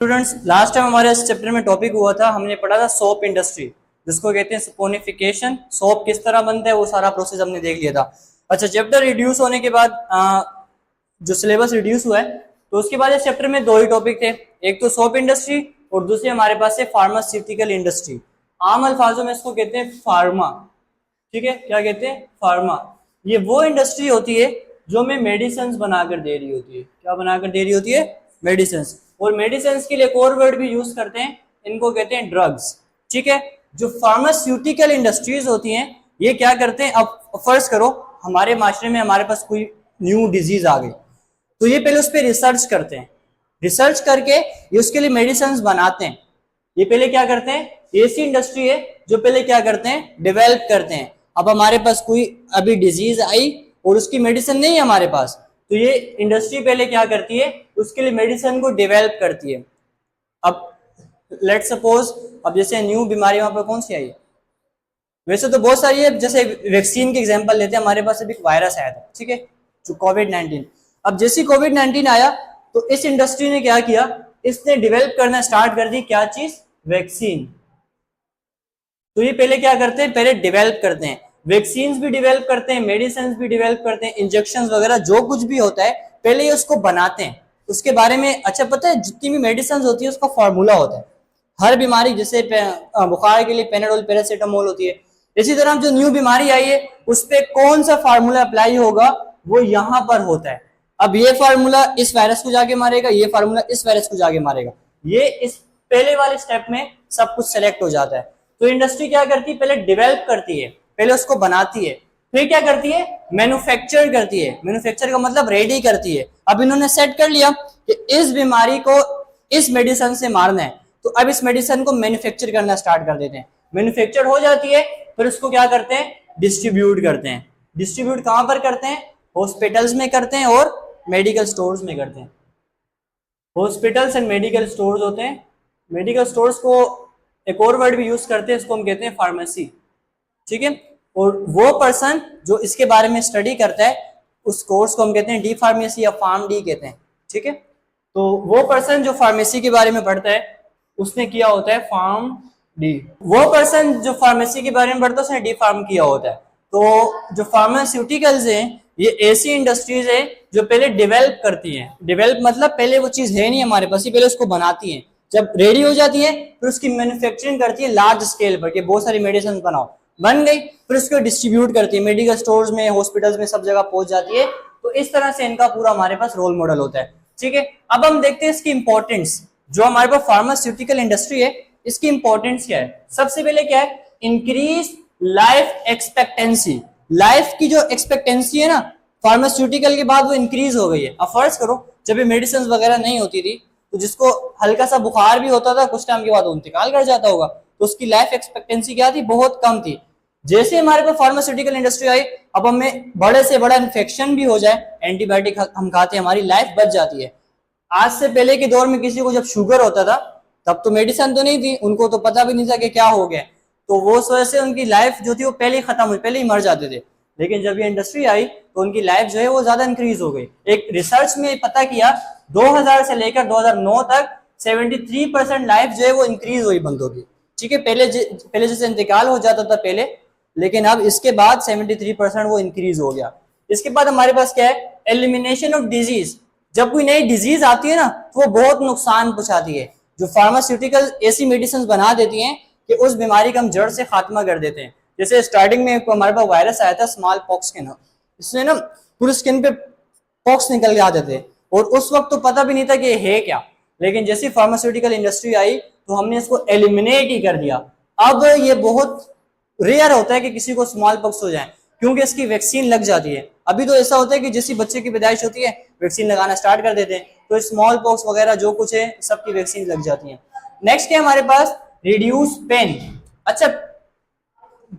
Students, last time हमारे इस chapter में टॉपिक हुआ था, हमने पढ़ा था सोप इंडस्ट्री, जिसको कहते हैं सपोनिफिकेशन। सोप किस तरह बनता है वो सारा प्रोसेस हमने देख लिया था। अच्छा, चैप्टर रिड्यूस होने के बाद जो सिलेबस रिड्यूस हुआ है, तो उसके बाद इस चैप्टर में दो ही टॉपिक थे, एक तो सोप इंडस्ट्री और दूसरी हमारे पास है फार्मास्यूटिकल इंडस्ट्री। आम अल्फाजों में इसको कहते हैं फार्मा। ठीक है, क्या कहते हैं? फार्मा। ये वो इंडस्ट्री होती है जो हमें मेडिसिन बनाकर दे रही होती है। क्या बनाकर दे रही होती है? मेडिसिन। और मेडिसिन के लिए एक और वर्ड भी यूज करते हैं, इनको कहते हैं ड्रग्स। ठीक है, जो फार्मास्यूटिकल इंडस्ट्रीज होती हैं ये क्या करते हैं? अब फर्ज करो हमारे माशरे में हमारे पास कोई न्यू डिजीज आ गई, तो ये पहले उस पर रिसर्च करते हैं। रिसर्च करके ये उसके लिए मेडिसिन बनाते हैं। ये पहले क्या करते हैं? ऐसी इंडस्ट्री है जो पहले क्या करते हैं? डेवलप करते हैं। अब हमारे पास कोई अभी डिजीज आई और उसकी मेडिसिन नहीं है हमारे पास, तो ये इंडस्ट्री पहले क्या करती है? उसके लिए मेडिसिन को डेवलप करती है। अब लेट सपोज, अब जैसे न्यू बीमारी वहां पर कौन सी आई है? वैसे तो बहुत सारी है, जैसे वैक्सीन के एग्जांपल लेते हैं, हमारे पास अभी एक वायरस आया था, ठीक है, जो कोविड-19। अब जैसे कोविड-19 आया तो इस इंडस्ट्री ने क्या किया? इसने डेवलप करना स्टार्ट कर दी। क्या चीज? वैक्सीन। तो ये पहले क्या करते हैं? पहले डेवलप करते हैं, वैक्सीन भी डेवलप करते हैं, मेडिसिन भी डेवलप करते हैं, इंजेक्शन वगैरह जो कुछ भी होता है पहले ये उसको बनाते हैं। उसके बारे में अच्छा पता है, जितनी भी मेडिसिन होती है उसका फॉर्मूला होता है हर बीमारी, जैसे बुखार के लिए पेनाडोल, पैरासीटामोल होती है। इसी तरह जो न्यू बीमारी आई है उस पर कौन सा फार्मूला अप्लाई होगा वो यहाँ पर होता है। अब ये फार्मूला इस वायरस को जाके मारेगा, ये फार्मूला इस वायरस को जाके मारेगा, ये इस पहले वाले स्टेप में सब कुछ सेलेक्ट हो जाता है। तो इंडस्ट्री क्या करती है? पहले डेवलप करती है, पहले उसको बनाती है, फिर क्या करती है? मैन्युफैक्चर करती है। मैन्युफैक्चर का मतलब रेडी करती है। अब इन्होंने सेट कर लिया कि इस बीमारी को इस मेडिसिन से मारना है, तो अब इस मेडिसिन को मैन्युफैक्चर करना स्टार्ट कर देते हैं। मैन्युफैक्चर हो जाती है, फिर उसको क्या करते हैं? डिस्ट्रीब्यूट करते हैं। डिस्ट्रीब्यूट कहां पर करते हैं? हॉस्पिटल्स में करते हैं और मेडिकल स्टोर्स में करते हैं। हॉस्पिटल्स एंड मेडिकल स्टोर्स होते हैं। मेडिकल स्टोर्स को एक और वर्ड भी यूज करते हैं, इसको हम कहते हैं फार्मेसी। ठीक है, और वो पर्सन जो इसके बारे में स्टडी करता है उस कोर्स को हम कहते हैं डी फार्मेसी या फार्म डी कहते हैं। ठीक है, तो वो पर्सन जो फार्मेसी के बारे में पढ़ता है उसने किया होता है फार्म डी। वो पर्सन जो फार्मेसी के बारे में पढ़ता है उसने डी फार्म किया होता है। तो जो फार्मास्यूटिकल्स हैं ये ऐसी इंडस्ट्रीज है जो पहले डेवलप करती हैं। डेवलप मतलब पहले वो चीज है नहीं हमारे पास, पहले उसको बनाती हैं, जब रेडी हो जाती है फिर उसकी मैन्युफैक्चरिंग करती है लार्ज स्केल पर कि बहुत सारी मेडिसिन बनाओ, बन गई, फिर उसको डिस्ट्रीब्यूट करती है, मेडिकल स्टोर्स में, हॉस्पिटल्स में, सब जगह पहुंच जाती है। तो इस तरह से इनका पूरा हमारे पास रोल मॉडल होता है। ठीक है, अब हम देखते हैं इसकी इंपॉर्टेंस। जो हमारे पास फार्मास्यूटिकल इंडस्ट्री है इसकी इंपॉर्टेंस क्या है? सबसे पहले क्या है? Increase life expectancy. लाइफ की जो एक्सपेक्टेंसी है ना फार्मास्यूटिकल के बाद वो इंक्रीज हो गई है। अब फर्ज करो जब ये मेडिसिन वगैरह नहीं होती थी तो जिसको हल्का सा बुखार भी होता था कुछ टाइम के बाद वो इंतकाल कर जाता होगा, तो उसकी लाइफ एक्सपेक्टेंसी क्या थी? बहुत कम थी। जैसे हमारे पास फार्मास्यूटिकल इंडस्ट्री आई, अब हमें बड़े से बड़ा इन्फेक्शन भी हो जाए, एंटीबायोटिक हम खाते हैं, हमारी लाइफ बच जाती है। आज से पहले के दौर में किसी को जब शुगर होता था तब तो मेडिसिन तो नहीं थी, उनको तो पता भी नहीं था कि क्या हो गया, तो वो वजह से उनकी लाइफ जो थी वो पहले ही खत्म हुई, पहले ही मर जाते थे। लेकिन जब ये इंडस्ट्री आई तो उनकी लाइफ जो है वो ज्यादा इंक्रीज हो गई। एक रिसर्च में पता किया 2000 से लेकर 2009 तक 73% लाइफ जो है वो इंक्रीज हुई बंदों की। ठीक है, पहले जैसे इंतकाल हो जाता था पहले, लेकिन अब इसके बाद 73% वो इंक्रीज हो गया। इसके बाद हमारे पास क्या है? Elimination of disease. जब कोई नई डिजीज आती है ना तो वो बहुत नुकसान पहुंचाती है। जो फार्मास्यूटिकल ऐसी मेडिसिन बना देती हैं कि उस बीमारी का हम जड़ से खात्मा कर देते हैं। जैसे स्टार्टिंग में हमारे पास वायरस आया था स्मॉल पॉक्स के नाम, इसमें ना पूरी स्किन पे पॉक्स निकल के आते थे और उस वक्त तो पता भी नहीं था कि ये है क्या। लेकिन जैसी फार्मास्यूटिकल इंडस्ट्री आई तो हमने इसको एलिमिनेट ही कर दिया। अब ये बहुत रेयर होता है कि किसी को स्मॉल पॉक्स हो जाए क्योंकि इसकी वैक्सीन लग जाती है। अभी तो ऐसा होता है कि जैसी बच्चे की पैदाइश होती है वैक्सीन लगाना स्टार्ट कर देते हैं, तो स्मॉल पॉक्स वगैरह जो कुछ है सबकी वैक्सीन लग जाती है। नेक्स्ट है हमारे पास रिड्यूस पेन। अच्छा,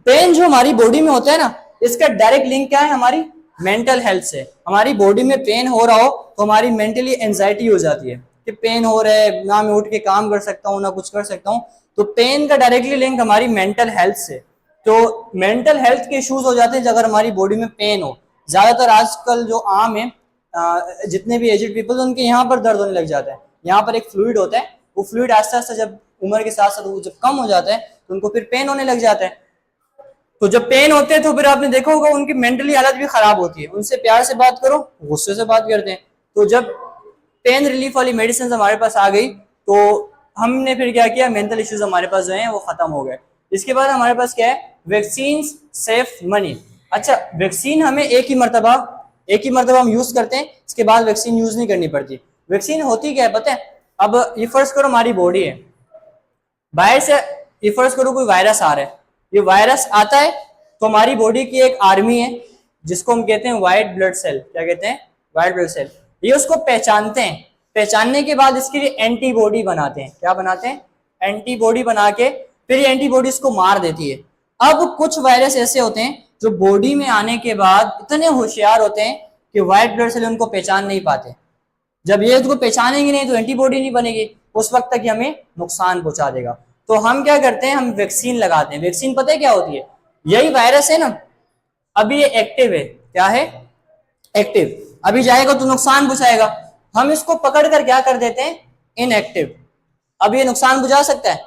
पेन जो हमारी बॉडी में होता है ना इसका डायरेक्ट लिंक क्या है? हमारी मेंटल हेल्थ से। हमारी बॉडी में पेन हो रहा हो तो हमारी मेंटली एंजाइटी हो जाती है कि पेन हो रहा है, ना मैं उठ के काम कर सकता हूँ ना कुछ कर सकता हूँ। तो पेन का डायरेक्टली लिंक हमारी मेंटल हेल्थ से। तो मेंटल हेल्थ के इश्यूज हो जाते हैं अगर हमारी बॉडी में पेन हो। ज्यादातर आजकल जो आम है जितने भी एजेड पीपल उनके यहाँ पर दर्द होने लग जाता है। यहाँ पर एक फ्लूइड होता है वो फ्लूइड आस्ते आस्ते जब उम्र के साथ साथ वो जब कम हो जाता है तो उनको फिर पेन होने लग जाता है। तो जब पेन होते हैं तो फिर आपने देखा होगा उनकी मेंटली हालत भी खराब होती है। उनसे प्यार से बात करो, गुस्से से बात करते हैं। तो जब पेन रिलीफ वाली मेडिसिन हमारे पास आ गई तो हमने फिर क्या किया, मेंटल इश्यूज हमारे पास जो हैं वो खत्म हो गए। इसके बाद हमारे पास क्या है, वैक्सीन सेफ मनी। अच्छा, वैक्सीन हमें एक ही मरतबा हम यूज करते हैं, इसके बाद वैक्सीन यूज नहीं करनी पड़ती। वैक्सीन होती क्या है पता है? अब ये फर्ज करो हमारी बॉडी है, बाहर से ये फर्ज करो कोई वायरस आ रहा है, ये वायरस आता है तो हमारी बॉडी की एक आर्मी है जिसको हम कहते हैं व्हाइट ब्लड सेल। क्या कहते हैं? White blood cell. ये उसको पहचानते हैं, पहचानने के बाद इसके लिए एंटीबॉडी बनाते हैं। क्या बनाते हैं? एंटीबॉडी बना के फिर ये एंटीबॉडी इसको मार देती है। अब कुछ वायरस ऐसे होते हैं जो बॉडी में आने के बाद इतने होशियार होते हैं कि व्हाइट ब्लड सेल उनको पहचान नहीं पाते। जब ये उसको पहचानेंगे नहीं तो एंटीबॉडी नहीं बनेगी, उस वक्त तक हमें नुकसान पहुंचा देगा। तो हम क्या करते हैं, हम वैक्सीन लगाते हैं। वैक्सीन पता है क्या होती है? यही वायरस है ना, अभी ये एक्टिव है। क्या है? एक्टिव। अभी जाएगा तो नुकसान पहुंचाएगा, हम इसको पकड़ कर क्या कर देते हैं, इनएक्टिव। अब ये नुकसान पहुंचा सकता है,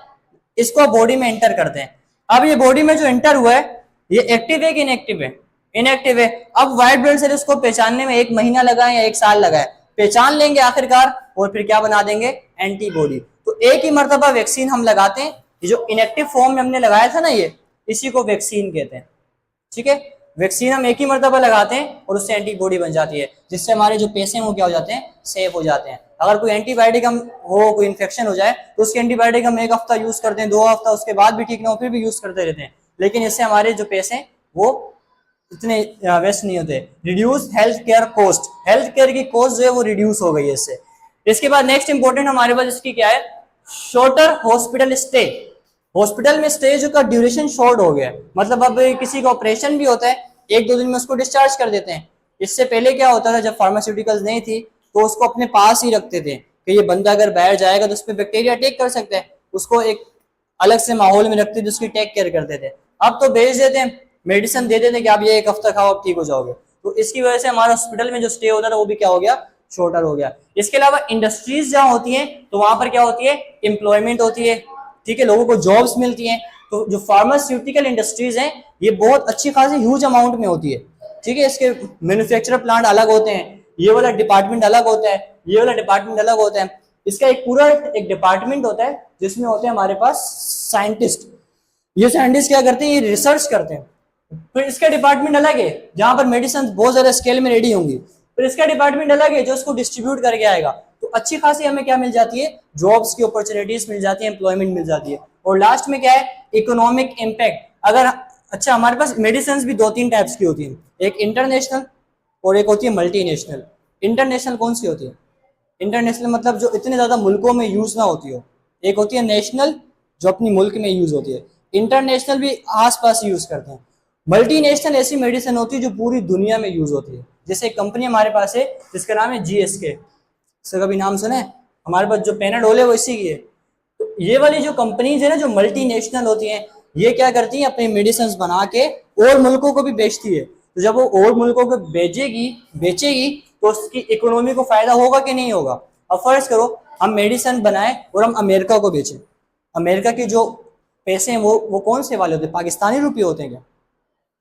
इसको बॉडी में एंटर करते हैं। अब ये बॉडी में जो एंटर हुआ है ये एक्टिव है कि इनएक्टिव है? इनएक्टिव है। अब व्हाइट ब्लड सेल इसको पहचानने में 1 महीना लगा है या 1 साल लगा है, पहचान लेंगे आखिरकार और फिर क्या बना देंगे, एंटीबॉडी। तो एक ही मर्तबा वैक्सीन हम लगाते हैं। ये जो इनएक्टिव फॉर्म में हमने लगाया था ना, ये इसी को वैक्सीन कहते हैं। ठीक है, वैक्सीन हम एक ही मर्तबा लगाते हैं और उससे एंटीबॉडी बन जाती है, जिससे हमारे जो पैसे हैं वो क्या हो जाते हैं, सेफ हो जाते हैं। अगर कोई एंटीबायोटिक हम हो, कोई इन्फेक्शन हो जाए तो उसकी एंटीबायोटिक हम 1 हफ्ता यूज करते हैं, 2 हफ्ता, उसके बाद भी ठीक ना हो फिर भी यूज करते रहते हैं, लेकिन इससे हमारे जो पैसे हैं वो इतने वेस्ट नहीं होते। Reduce health care cost, health care की कॉस्ट जो है वो रिड्यूस हो गई है इससे। इसके बाद नेक्स्ट इंपॉर्टेंट हमारे पास इसकी क्या है, शॉर्टर हॉस्पिटल स्टे। हॉस्पिटल में स्टे जो का ड्यूरेशन शॉर्ट हो गया है, मतलब अब किसी का ऑपरेशन भी होता है 1-2 दिन में उसको डिस्चार्ज कर देते हैं। इससे पहले क्या होता था, जब फार्मास्यूटिकल्स नहीं थी तो उसको अपने पास ही रखते थे कि ये बंदा अगर बाहर जाएगा तो उस पर बैक्टीरिया अटैक कर सकता है, उसको एक अलग से माहौल में रखते थे, उसकी टेक केयर करते थे। अब तो भेज देते हैं, मेडिसिन दे देते हैं कि आप ये 1 हफ्ता खाओ आप ठीक हो जाओगे। तो इसकी वजह से हमारा हॉस्पिटल में जो स्टे होता था वो भी क्या हो गया, शॉर्टर हो गया। इसके अलावा इंडस्ट्रीज जहाँ होती हैं तो वहां पर क्या होती है, एम्प्लॉयमेंट होती है। ठीक है, लोगों को जॉब्स मिलती हैं। तो जो फार्मास्यूटिकल इंडस्ट्रीज हैं ये बहुत अच्छी खासी ह्यूज अमाउंट में होती है। ठीक है, इसके मैन्युफैक्चर प्लांट अलग होते हैं, ये वाला डिपार्टमेंट अलग होता है, ये वाला डिपार्टमेंट अलग होता है। इसका एक पूरा एक डिपार्टमेंट होता है जिसमें होते हैं हमारे पास साइंटिस्ट। ये साइंटिस्ट क्या करते हैं, ये रिसर्च करते हैं। फिर इसका डिपार्टमेंट अलग है जहां पर मेडिसिन बहुत ज्यादा स्केल में रेडी होंगी। फिर इसका डिपार्टमेंट अलग है जो इसको डिस्ट्रीब्यूट करके आएगा। तो अच्छी खासी हमें क्या मिल जाती है, जॉब्स की अपॉर्चुनिटीज मिल जाती है, एम्प्लॉयमेंट मिल जाती है। और लास्ट में क्या है, इकोनॉमिक इम्पैक्ट। अगर अच्छा, हमारे पास मेडिसिन भी 2-3 टाइप्स की होती हैं, एक इंटरनेशनल और एक होती है मल्टीनेशनल। इंटरनेशनल कौन सी होती है? इंटरनेशनल मतलब जो इतने ज्यादा मुल्कों में यूज ना होती हो। एक होती है नेशनल जो अपनी मुल्क में यूज होती है, इंटरनेशनल भी आस पास यूज करते हैं। मल्टीनेशनल ऐसी मेडिसिन होती है जो पूरी दुनिया में यूज होती है। जैसे एक कंपनी हमारे पास है जिसका नाम है GSK, इसका कभी नाम सुना है? हमारे पास जो पैनाडोल है वो इसी की है। तो ये वाली जो कंपनीज है ना जो मल्टीनेशनल होती हैं, ये क्या करती हैं, अपनी मेडिसिन बना के और मुल्कों को भी बेचती है। तो जब वो और मुल्कों को बेचेगी तो उसकी इकोनॉमी को फायदा होगा कि नहीं होगा? अब फर्ज करो हम मेडिसिन बनाए और हम अमेरिका को बेचें, अमेरिका के जो पैसे हैं वो कौन से वाले होते हैं, पाकिस्तानी रुपये होते हैं क्या?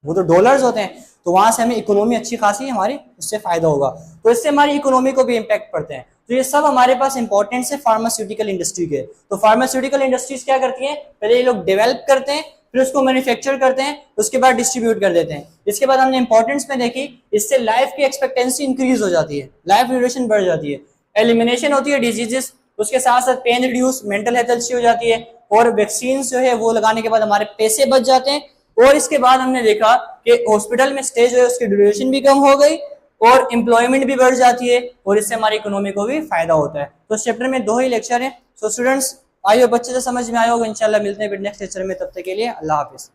वो तो डॉलर्स होते हैं। तो वहां से हमें इकोनॉमी अच्छी खासी हमारी उससे फायदा होगा, तो इससे हमारी इकोनॉमी को भी इम्पैक्ट पड़ते हैं। तो ये सब हमारे पास इंपॉर्टेंस है फार्मास्यूटिकल इंडस्ट्री के। तो फार्मास्यूटिकल इंडस्ट्रीज क्या करती हैं, पहले ये लोग डेवलप करते हैं, फिर उसको मैन्युफैक्चर करते हैं, उसके बाद डिस्ट्रीब्यूट कर देते हैं। इसके बाद हमने इंपॉर्टेंस में देखी, इससे लाइफ की एक्सपेक्टेंसी इंक्रीज हो जाती है, लाइफ ड्यूरेशन बढ़ जाती है, एलिमिनेशन होती है डिजीजेस, उसके साथ साथ पेन रिड्यूस, मेंटल हेल्थ अच्छी हो जाती है, और वैक्सीन जो है वो लगाने के बाद हमारे पैसे बच जाते हैं। और इसके बाद हमने देखा कि हॉस्पिटल में स्टे जो है उसकी ड्यूरेशन भी कम हो गई और एम्प्लॉयमेंट भी बढ़ जाती है, और इससे हमारी इकोनॉमी को भी फायदा होता है। तो इस चैप्टर में 2 ही लेक्चर हैं। सो स्टूडेंट्स, आइए बच्चे से समझ में आए होगा। इंशाल्लाह मिलते हैं फिर नेक्स्ट लेक्चर में, तब तक के लिए अल्लाह हाफिज।